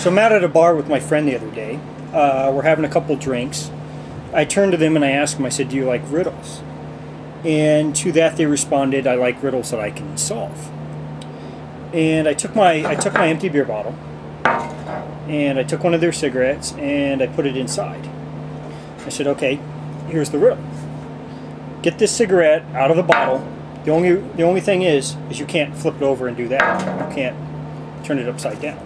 So I'm out at a bar with my friend the other day. We're having a couple drinks. I turned to them and I asked them, I said, do you like riddles? And to that they responded, I like riddles that I can solve. And I took my empty beer bottle and I took one of their cigarettes and I put it inside. I said, okay, here's the riddle. Get this cigarette out of the bottle. The only thing is you can't flip it over and do that. You can't turn it upside down.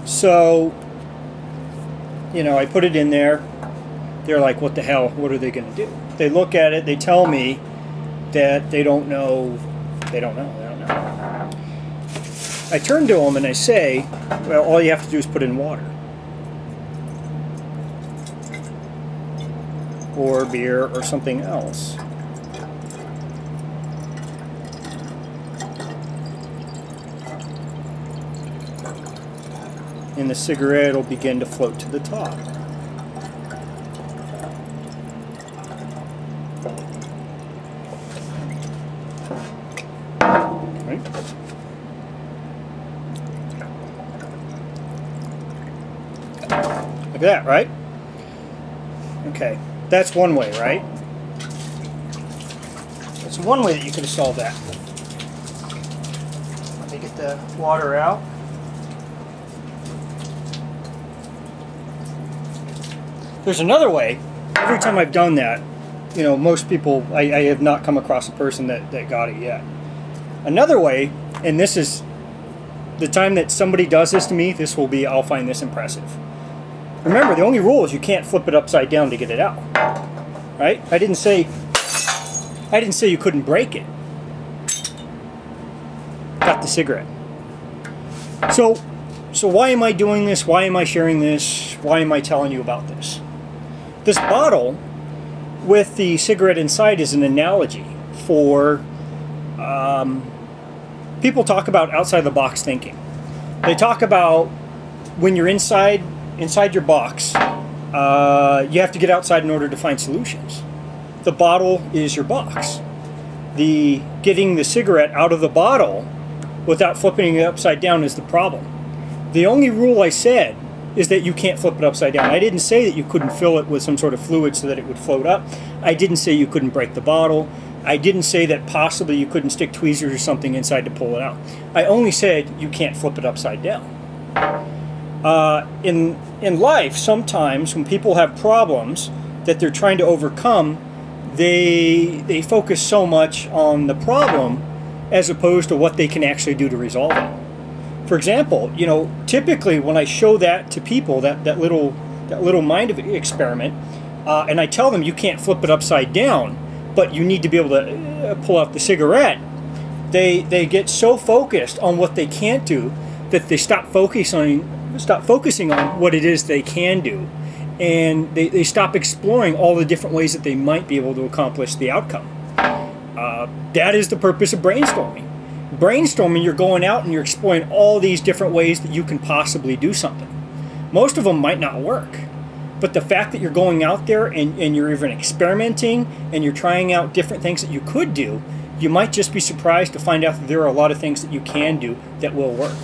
So, you know, I put it in there. They're like, what the hell? What are they going to do? They look at it. They tell me that they don't know. They don't know. I turn to them and I say, well, all you have to do is put in water. Or beer or something else. And the cigarette will begin to float to the top. Right? Like that, right? Okay, that's one way, right? That's one way that you could have solved that. Let me get the water out. There's another way. Every time I've done that, you know, most people, I have not come across a person that got it yet. Another way, and this is the time that somebody does this to me, this will be, I'll find this impressive. Remember, the only rule is you can't flip it upside down to get it out. Right? I didn't say you couldn't break it. Got the cigarette. So why am I doing this? Why am I sharing this? Why am I telling you about this? This bottle with the cigarette inside is an analogy for people talk about outside the box thinking. They talk about when you're inside your box, you have to get outside in order to find solutions. The bottle is your box. Getting the cigarette out of the bottle without flipping it upside down is the problem. The only rule I said is that you can't flip it upside down. I didn't say that you couldn't fill it with some sort of fluid so that it would float up. I didn't say you couldn't break the bottle. I didn't say that possibly you couldn't stick tweezers or something inside to pull it out. I only said you can't flip it upside down. In life, sometimes when people have problems that they're trying to overcome, they focus so much on the problem as opposed to what they can actually do to resolve it. For example, you know, typically when I show that to people, that little mind experiment, and I tell them you can't flip it upside down, but you need to be able to pull out the cigarette, they get so focused on what they can't do that they stop focusing on what it is they can do, and they stop exploring all the different ways that they might be able to accomplish the outcome. That is the purpose of brainstorming. Brainstorming, you're going out and you're exploring all these different ways that you can possibly do something. Most of them might not work, but the fact that you're going out there and you're even experimenting and you're trying out different things that you could do, you might just be surprised to find out that there are a lot of things that you can do that will work.